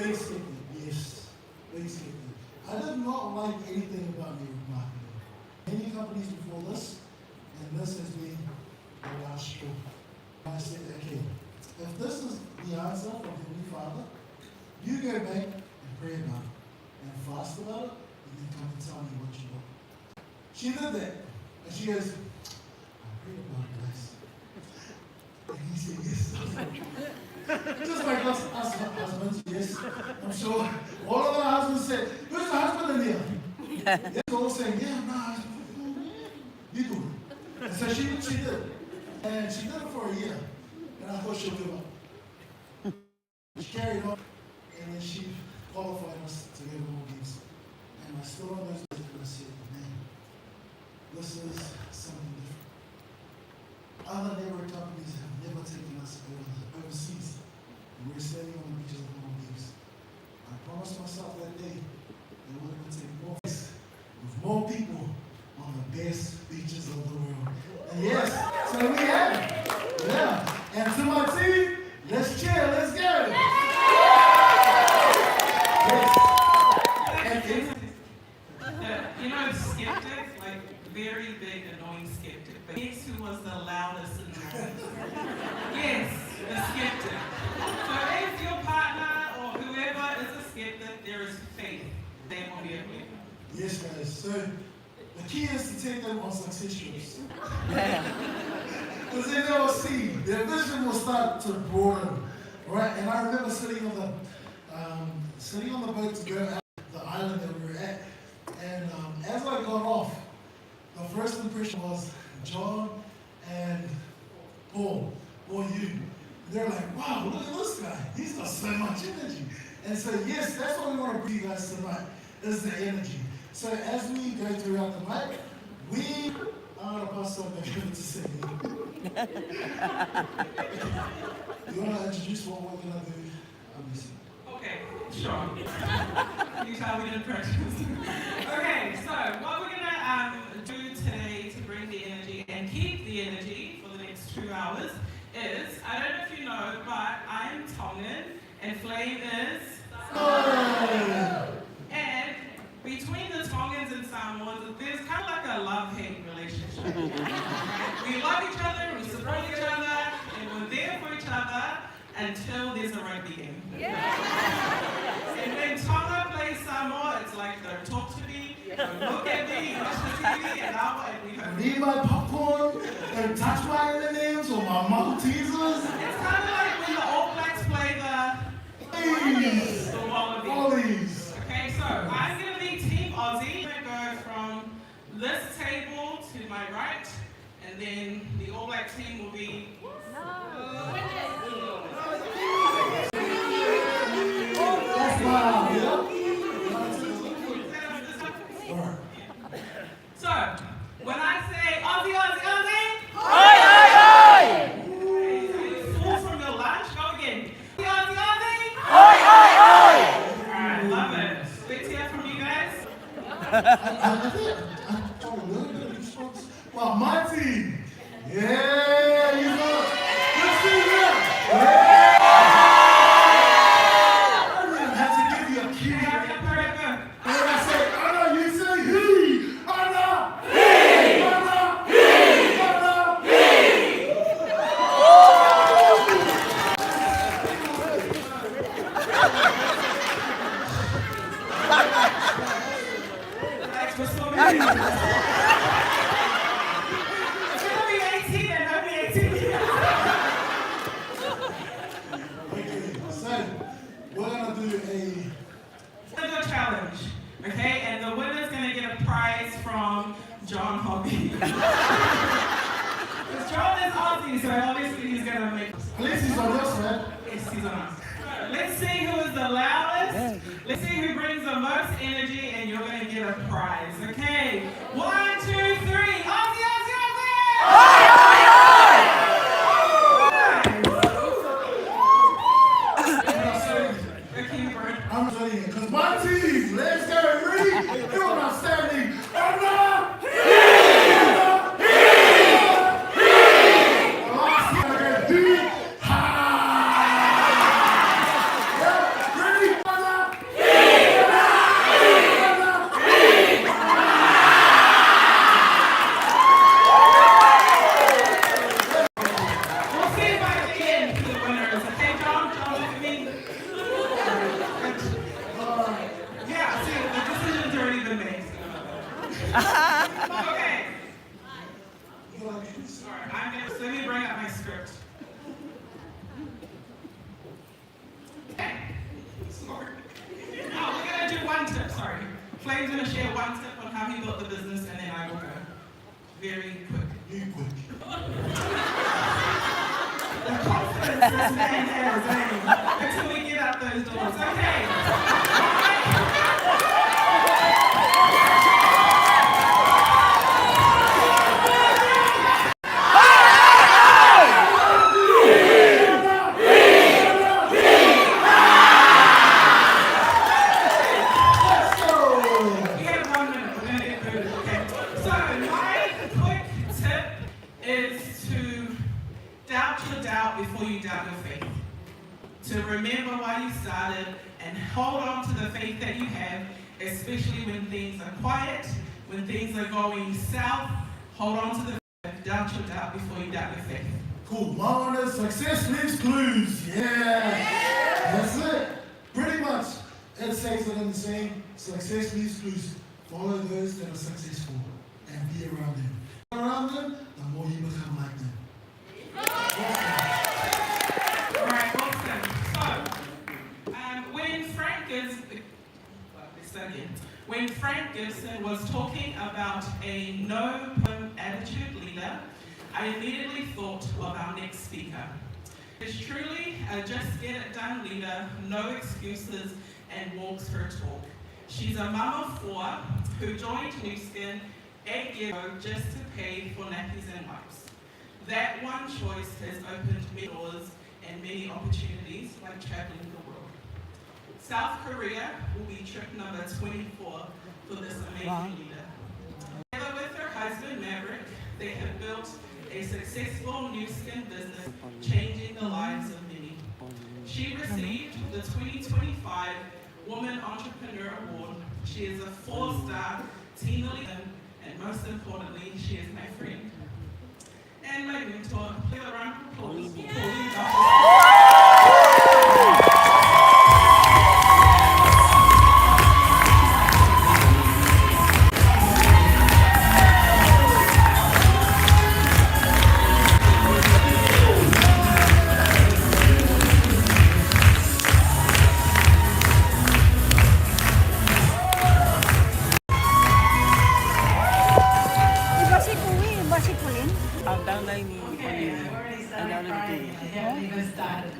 Basically, yes. Basically. I did not like anything about network marketing. Many companies before this, and this has been the last straw. I said, okay, if this is the answer from Heavenly Father, you go back and pray about it, and fast about it, and then come and tell me what you want. She did that, and she goes, I prayed about it, guys. And he said, yes. Just like us husbands, yes. I'm sure all of our husbands said, who's the husband in here? They're all saying, yeah, I'm not husband. You do it. And so she did. And she did it for a year. And I thought she'd give up. She carried on. And then she qualified us to get more gigs. And I stood on those days and I said, man, this is something different. Other network companies have never taken us overseas. And we're standing on the beaches of Maldives. I promised myself that day that we're going to take more place with more people on the best beaches of the world. And yes, so we have it. Yeah. And to my team, let's chill, let's go. You know, skeptic, like very big, annoying skeptic. But guess who was the loudest in the room? Yes, the skeptic. So if your partner or whoever is a skeptic, there is faith. They will be a believer. Yes, guys. So the key is to take them on success trips. Because then they will see, their vision will start to broaden. Right? And I remember sitting on the boat to go out the island that we were at. And as I got off, the first impression was John and Paul, or you. They're like, wow, look at this guy. He's got so much energy. And so, yes, that's what we want to bring you guys tonight, is the energy. So as we go throughout the night, I'm going to pass something over to Cindy. You want to introduce what we're going to do? Okay, sure. You tell me to practice. Okay, so what we're going to do today to bring the energy and keep the energy for the next 2 hours is, I don't know if you know, but I'm Tongan and Flame is Samoan. And between the Tongans and Samoans, there's kind of like a love-hate relationship. We love each other, we support each other, and we're there for each other until there's a rugby game. Yeah. And when Tonga plays Samoa, it's like, don't talk to me, don't look at me, watch the TV, and we heard. Need my popcorn, don't touch my M&Ms or my Maltesers. It's kind of like when the All Blacks play the Wallabies. Okay, so I'm going to be Team Aussie. I'm going to go from this table to my right, and then the All Black team will be... So, when I say Aussie, Aussie, Aussie, Oi, oi, oi! Fall from your lunch, go again. Aussie, Aussie, Oi, oi, oi! Alright, love it. Let's hear from you guys. Well, my team. Yeah, you know. Let's see that. Yeah. I didn't have to give you a cue. When I say Anna, you say he. Anna. He. Anna. He. Anna. He. Thanks for so many. Challenge, okay? And the winner's gonna get a prize from John Hobby. Because John is Aussie, so obviously he's gonna make. At least he's on us, man. Yes, he's on us. Let's see who is the loudest. Let's see who brings the most energy, and you're gonna get a prize, okay? 1, 2, 3. Aussie, Aussie, Aussie! Oi, oi, oi! I'm telling you, because my team, let's go, Reed, you're outstanding. Anna! Anna! Last year, I got do. Ha! Yeah, ready? Okay. You know, like, Sorry, let me bring up my script. Okay. Sorry. Oh, we're gonna do one tip, sorry. Flame's gonna share one tip on how he built the business, and then I will go. Very quick. you quick. The confidence this man has, until we get out those doors. Okay. We have 1 minute. We're gonna get through this, okay? So my quick tip is to doubt your doubt before you doubt your faith. To remember why you started and hold on to the faith that you have, especially when things are quiet, when things are going south. Hold on to the faith. Doubt your doubt before you doubt your faith. Cool. Marvelous. Success leaves clues. Yeah. That's it. Pretty much. It says it in the saying, success leaves clues. Follow those that are successful and be around them. Around them, the more you become like them. All right, awesome. So, when Frank Gibson was talking about a no-pum attitude leader, I immediately thought of our next speaker. It's truly a just-get-it-done leader, no excuses, and walks her talk. She's a mum of 4 who joined Nu Skin 8 years ago just to pay for nappies and wipes. That one choice has opened many doors and many opportunities, like traveling the world. South Korea will be trip number 24 for this amazing leader. Together with her husband, Maverick, they have built a successful Nu Skin business, changing the lives of many. She received the 2025 Woman Entrepreneur Award. She is a 4-star team leader, and most importantly, she is my friend. And my mentor, please a round of applause for Pauline Duffy. Iba si Kuwi, iba si Pauline. Ang downline ni Okay, I've already started crying. I haven't even started.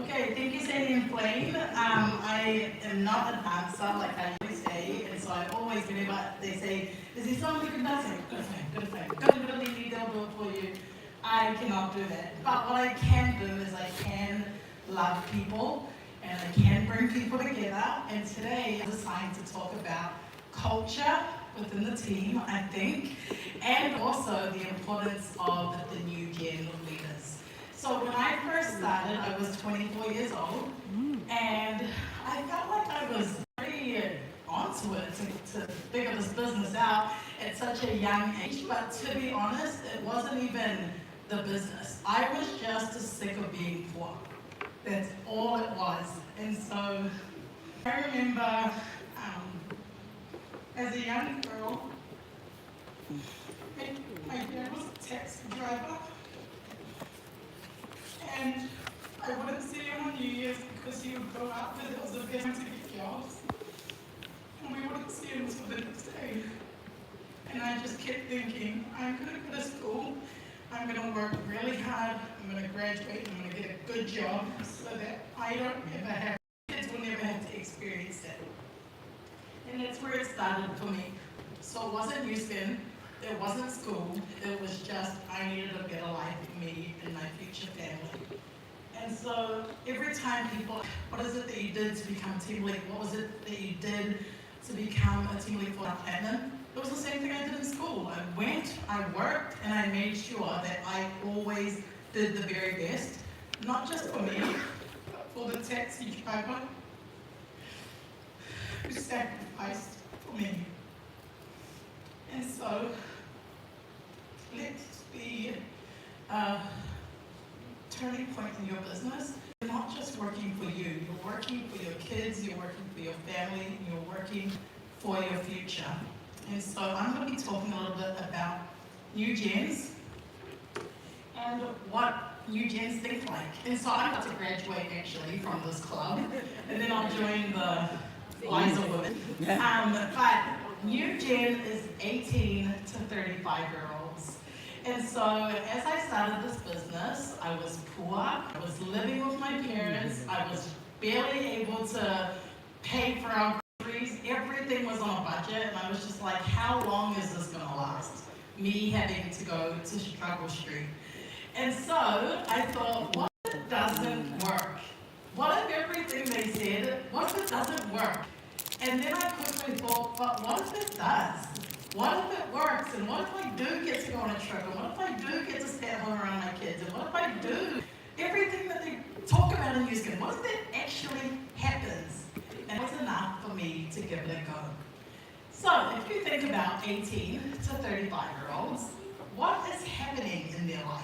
Okay, thank you, Sandy and Flame. I am not a dancer like I always say, and so I always, whenever they say, is there someone who can dance? I'm like, good friend. God really need they'll do it for you. I cannot do that. But what I can do is I can love people, and I can bring people together. And today I decided to talk about culture within the team, I think, and also the importance of the new gen of leaders. So when I first started, I was 24 years old, and I felt like I was pretty onto it to figure this business out at such a young age. But to be honest, it wasn't even the business. I was just sick of being poor. That's all it was. And so I remember as a young girl, my dad was a taxi driver, and I wouldn't see him on New Year's because he would go out because it was the best time to get jobs, and we wouldn't see him until the next day. And I just kept thinking, I'm going to go to school, I'm going to work really hard, I'm going to graduate, I'm going to get a good job so that I don't ever have, kids will never have to experience that. And that's where it started for me. So it wasn't Nu Skin, it wasn't school, it was just I needed a better life for me and my future family. And so every time people, what is it that you did to become team lead? What was it that you did to become a team lead for Platinum? It was the same thing I did in school. I went, I worked, and I made sure that I always did the very best, not just for me, but for the taxi driver who sacrificed for me. And so, let's be a turning point in your business. You're not just working for you, you're working for your kids, you're working for your family, you're working for your future. And so I'm going to be talking a little bit about new gens and what new gens think like. And so I'm about to graduate actually from this club, and then I'll join the wiser women. But new gen is 18 to 35-year-olds. And so as I started this business, I was poor, I was living with my parents, I was barely able to pay for our groceries, everything was on a budget, and I was just like, how long is this gonna last? Me having to go to Struggle Street. And so I thought, what if it doesn't work? What if everything they said, what if it doesn't work? And then I quickly thought, but what if it does? What if it works? And what if I do get to go on a trip? And what if I do get to stay at home around my kids? And what if I do everything that they talk about in New Zealand? What if that actually happens? And it was enough for me to give it a go. So if you think about 18 to 35-year-olds, what is happening in their life?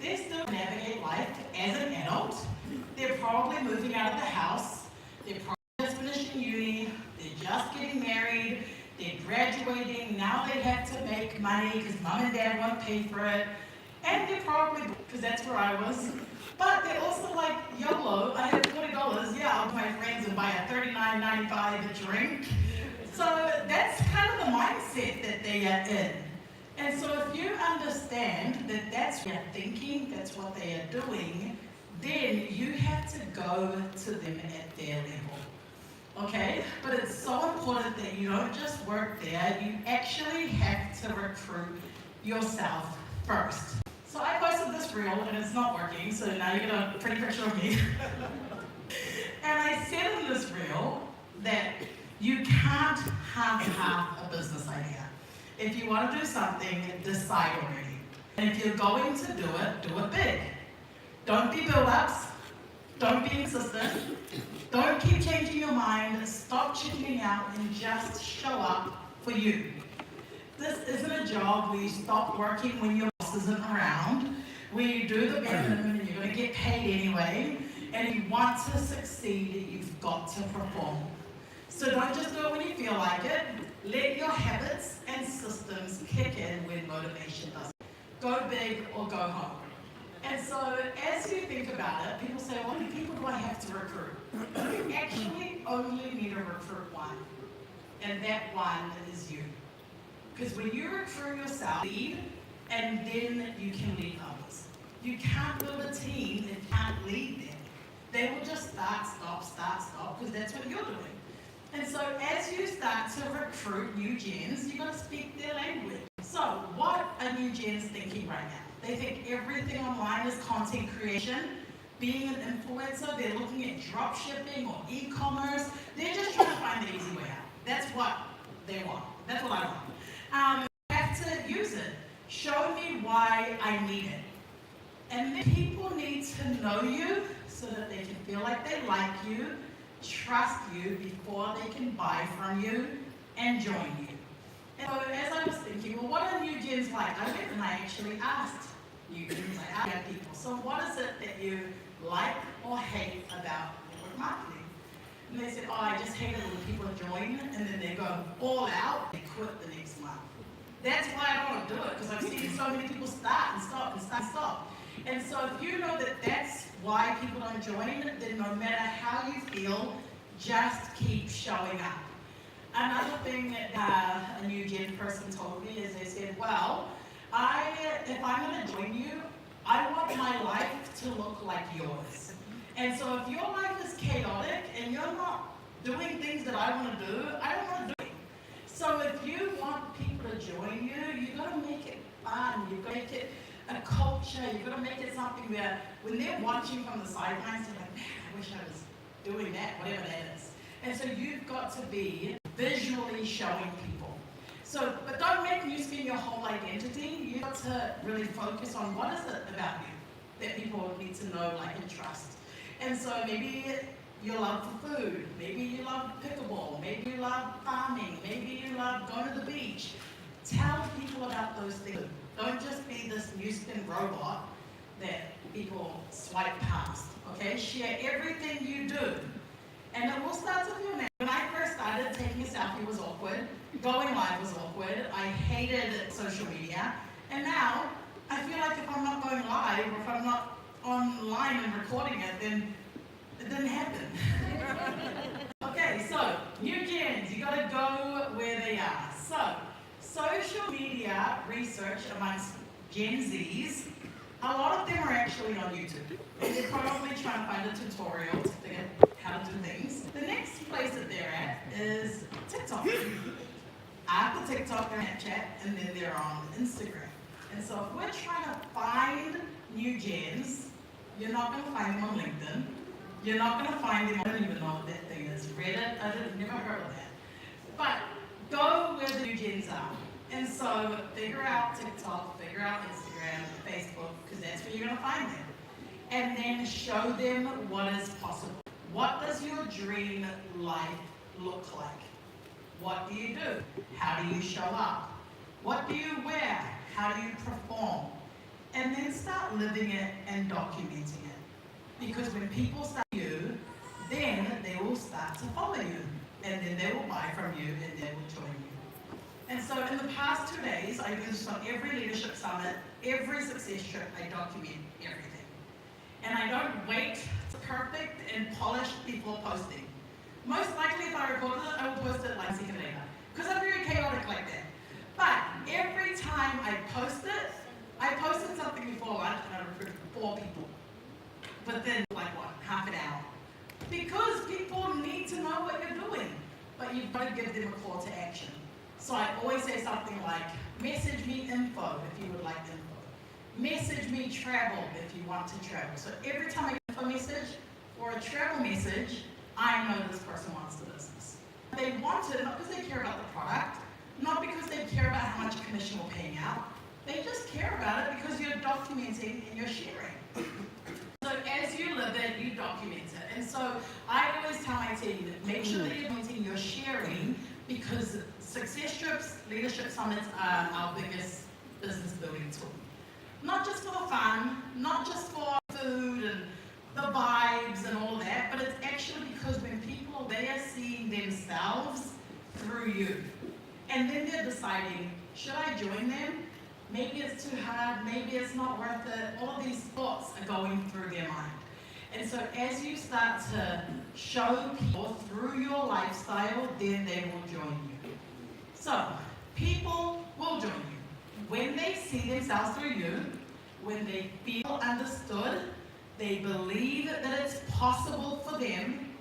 They're still navigating life as an adult. They're probably moving out of the house. They're probably just finishing uni. They're just getting married. They're graduating. Now they have to make money because mom and dad won't pay for it. And they're probably, because that's where I was, but they're also like, YOLO, I have $40. Yeah, I'll go to my friends and buy a $39.95 a drink. So that's kind of the mindset that they are in. And so if you understand that that's what they're thinking, that's what they are doing, then you have to go to them at their level. Okay? But it's so important that you don't just work there, you actually have to recruit yourself first. So I posted this reel and it's not working, so now you get a pretty picture of me. And I said in this reel that you can't half a business idea. If you want to do something, decide already. And if you're going to do it big. Don't be build-ups. Don't be insistent. Don't keep changing your mind. Stop chickening out and just show up for you. This isn't a job where you stop working when your boss isn't around, where you do the bare minimum and you're going to get paid anyway, and if you want to succeed, you've got to perform. So don't just do it when you feel like it. Let your habits and systems kick in when motivation doesn't. Go big or go home. And so as you think about it, people say, well, how many people do I have to recruit? You actually only need to recruit one. And that one is you. Because when you recruit yourself, lead, and then you can lead others. You can't build a team that can't lead them. They will just start, stop, because that's what you're doing. And so as you start to recruit new gens, you've got to speak their language. So what are new gens thinking right now? They think everything online is content creation. Being an influencer, they're looking at drop shipping or e-commerce. They're just trying to find the easy way out. That's what they want. That's what I want. You have to use it. Show me why I need it. And then people need to know you so that they can feel like they like you, trust you before they can buy from you and join you. And so as I was thinking, well, what are new gens like? I went and I actually asked new gens, I asked young people, so what is it that you like or hate about network marketing? And they said, oh, I just hate it when people join and then they go all out and quit the next month. That's why I don't want to do it, because I've seen so many people start and stop and start and stop. And so if you know that that's why people don't join, then no matter how you feel, just keep showing up. Another thing that a new gen person told me is they said, well, if I'm going to join you, I want my life to look like yours. And so if your life is chaotic and you're not doing things that I want to do, I don't want to do it. So if you want people to join you, you've got to make it fun. You've got to make it a culture. You've got to make it something where when they're watching from the sidelines, they're like, man, I wish I was doing that, whatever that is. And so you've got to be visually showing people. So, but don't make New Spin your whole identity. You've got to really focus on what is it about you that people need to know, like, and trust. And so maybe your love for food, maybe you love pickleball, maybe you love farming, maybe you love going to the beach. Tell people about those things. Don't just be this New Spin robot that people swipe past, okay? Share everything you do. And it all starts with your name. When I first started, decided taking a selfie was awkward, going live was awkward, I hated social media, and now I feel like if I'm not going live or if I'm not online and recording it, then it didn't happen. Okay, so new gens, you gotta go where they are. So, social media research amongst Gen Zs, a lot of them are actually on YouTube. And they're probably trying to find a tutorial to figure out how to do things. The next place that they're at is TikTok. After TikTok, they're on Snapchat, and then they're on Instagram. And so if we're trying to find new gens, you're not going to find them on LinkedIn. You're not going to find them, I don't even know what that thing is, Reddit, I've never heard of that. But go where the new gens are. And so figure out TikTok, figure out Instagram, Facebook, because that's where you're going to find them. And then show them what is possible. What does your dream life look like? What do you do? How do you show up? What do you wear? How do you perform? And then start living it and documenting it. Because when people start you, then they will start to follow you. And then they will buy from you and they will join you. And so in the past 2 days, I do this on every leadership summit, every success trip, I document everything. And I don't wait to perfect and polished before posting. Most likely if I recorded it, I will post it like a second later. Because I'm very chaotic like that. But every time I post it, I posted something before lunch and I recruited 4 people. But then like what, half an hour. Because people need to know what you're doing. But you've got to give them a call to action. So I always say something like, message me info if you would like info. Message me travel if you want to travel. So every time I get a message or a travel message, I know this person wants the business. They want it not because they care about the product, not because they care about how much commission we're paying out. They just care about it because you're documenting and you're sharing. So as you live it, you document it. And so I always tell my team, make sure that you're documenting, you're sharing, because success trips, leadership summits are our biggest business building tool. Not just for the fun, not just for food and the vibes and all of that, but it's actually because when people, they are seeing themselves through you. And then they're deciding, should I join them? Maybe it's too hard, maybe it's not worth it. All of these thoughts are going through their mind. And so as you start to show people through your lifestyle, then they will join you. So, people will join you. When they see themselves through you, when they feel understood, they believe that it's possible for them,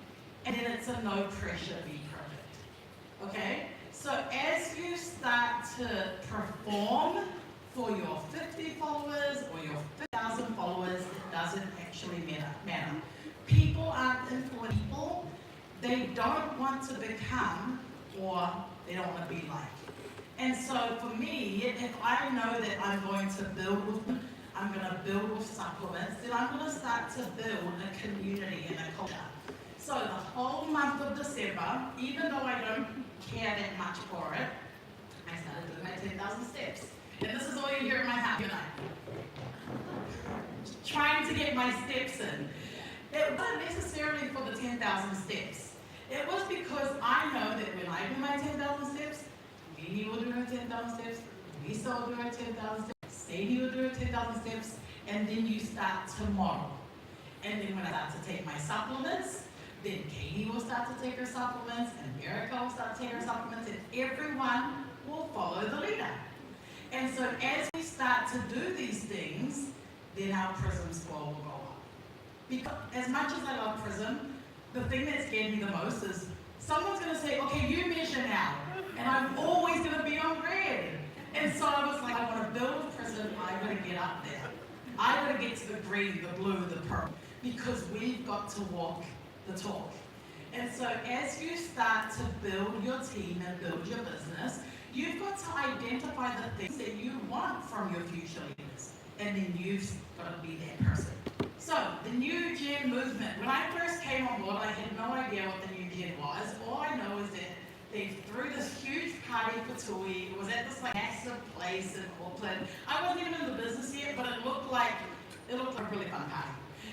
and then it's a no pressure be perfect. Okay? So as you start to perform for your 50 followers or your 50,000 followers, it doesn't actually matter. People aren't influential people. They don't want to become, or they don't want to be like. And so for me, if I know that I'm going to build with, I'm going to build with supplements, then I'm going to start to build a community and a culture. So the whole month of December, even though I don't care that much for it, I started doing my 10,000 steps. And this is all you hear in my house, trying to get my steps in. It wasn't necessarily for the 10,000 steps. It was because I know that when I do my 10,000 steps, Mimi will do her 10,000 steps, Lisa will do her 10,000 steps, Sadie will do her 10,000 steps, and then you start to model. And then when I start to take my supplements, then Katie will start to take her supplements, and Erica will start to take her supplements, and everyone will follow the leader. And so as we start to do these things, then our PRISM score will go up. Because as much as I love PRISM, the thing that scared me the most is someone's going to say, okay, you measure now, and I'm always going to be on red. And so I was like, I want to build a PRISM, I got to get up there. I got to get to the green, the blue, the purple, because we've got to walk the talk. And so as you start to build your team and build your business, you've got to identify the things that you want from your future leaders. And then you've got to be that person. So, the New Gen movement. When I first came on board, I had no idea what the New Gen was. All I know is that they threw this huge party for TUI. It was at this massive place in Auckland. I wasn't even in the business yet, but it looked like a really fun party.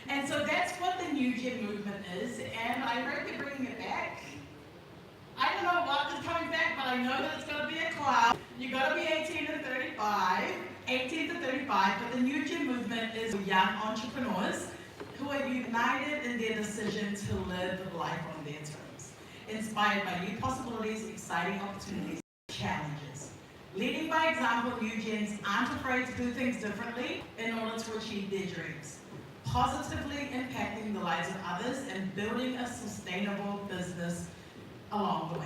And so that's what the New Gen movement is, and I heard they're bringing it back. I don't know what is coming back, but I know that it's going to be a cloud. You got to be 18 to 35, but the New Gen movement is young entrepreneurs who are united in their decision to live life on their terms, inspired by new possibilities, exciting opportunities, challenges. Leading by example, New Gens aren't afraid to do things differently in order to achieve their dreams, positively impacting the lives of others and building a sustainable business along the way.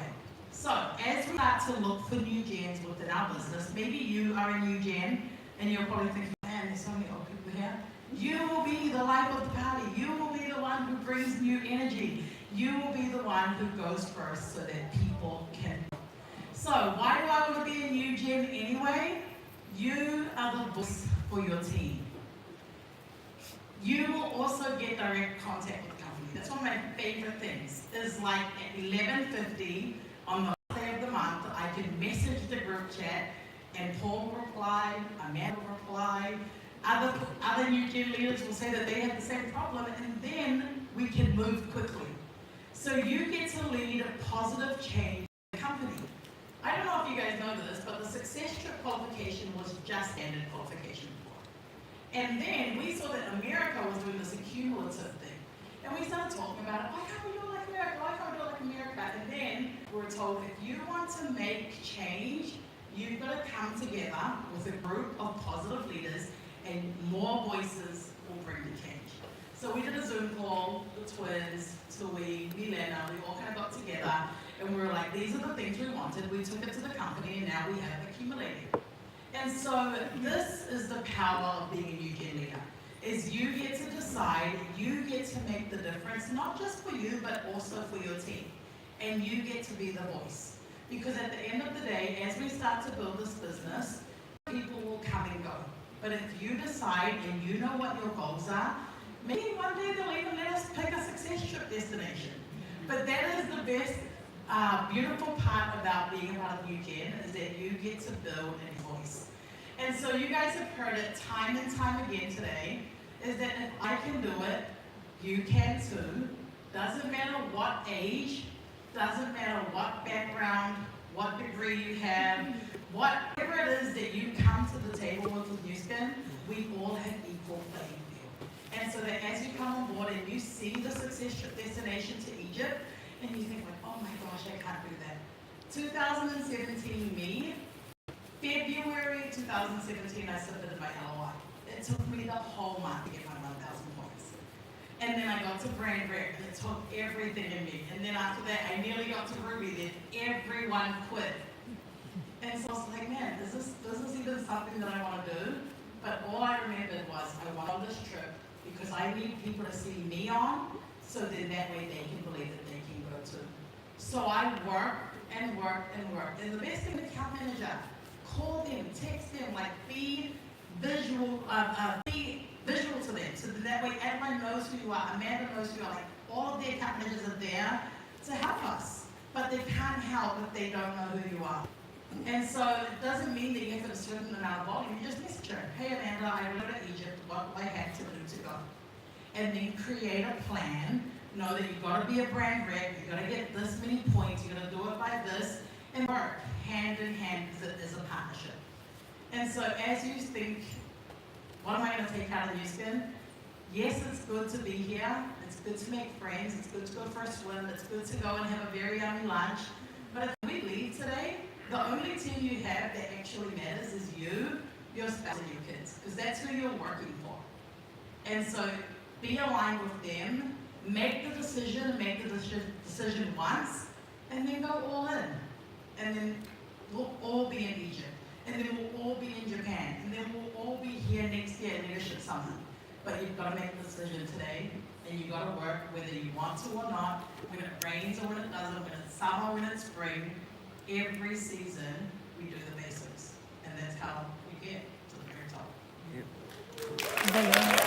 So, as we start to look for New Gens within our business, maybe you are a New Gen and you're probably thinking, man, there's so many old people here. You will be the life of the party. You will be the one who brings new energy. You will be the one who goes first so that people can. So, why do I want to be a New Gen anyway? You are the voice for your team. You will also get direct contact with the company. That's one of my favorite things. Is like at 11:50 on the last day of the month, I can message the group chat, and Paul will reply, Amanda will reply, other New Gen leaders will say that they have the same problem, and then we can move quickly. So you get to lead a positive change in the company. I don't know if you guys know this, but the Success Trip qualification was just standard qualification before. And then we saw that America was doing this accumulative thing. And we started talking about it, why can't we do it like America? Why can't we do it like America? And then we were told, if you want to make change, you've got to come together with a group of positive leaders, and more voices will bring the change. So we did a Zoom call, the twins, Tui, Milena, we all kind of got together, and we were like, these are the things we wanted. We took it to the company, and now we have accumulated. And so this is the power of being a New Gen leader, is you get to decide, you get to make the difference, not just for you, but also for your team. And you get to be the voice. Because at the end of the day, as we start to build this business, people will come and go. But if you decide and you know what your goals are, maybe one day they'll even let us pick a Success Trip destination. But that is the best, beautiful part about being a part of New Gen, is that you get to build a voice. And so you guys have heard it time and time again today, is that if I can do it, you can too. Doesn't matter what age, doesn't matter what background, what degree you have, whatever it is that you come to the table with New Spin, we all have equal playing field. And so that as you come on board and you see the Success Trip destination to Egypt, and you think like, oh my gosh, I can't do that. 2017 me, February 2017, I submitted my LOI. It took me the whole month to get my 1,000 points. And then I got to Brand Rec, and it took everything in me. And then after that, I nearly got to Ruby, then everyone quit. And so I was like, man, is this even something that I want to do? But all I remembered was, I went on this trip because I need people to see me on, so then that way they can believe that they can go too. So I worked and worked and worked. And the best thing, the account manager, call them, text them, like be visual to them. So that way everyone knows who you are, Amanda knows who you are, like all of the account managers are there to help us. But they can't help if they don't know who you are. And so it doesn't mean that you have a certain amount of volume, you just message her, hey Amanda, I went to Egypt, what do I have to do to go? And then create a plan, know that you've got to be a Brand Rec, you've got to get this many points, you're going to do it by this, and work hand in hand as a partnership. And so as you think, what am I going to take out of New Spin? Yes, it's good to be here, it's good to make friends, it's good to go for a swim, it's good to go and have a very yummy lunch, but if we leave today, the only team you have that actually matters is you, your spouse, and your kids, because that's who you're working for. And so be aligned with them, make the decision once, and then go all in. And then we'll all be in Egypt, and then we'll all be in Japan, and then we'll all be here next year at Leadership Summit. But you've got to make the decision today, and you've got to work whether you want to or not, when it rains or when it doesn't, when it's summer, when it's spring. Every season, we do the basics, and that's how we get to the very top. Galing.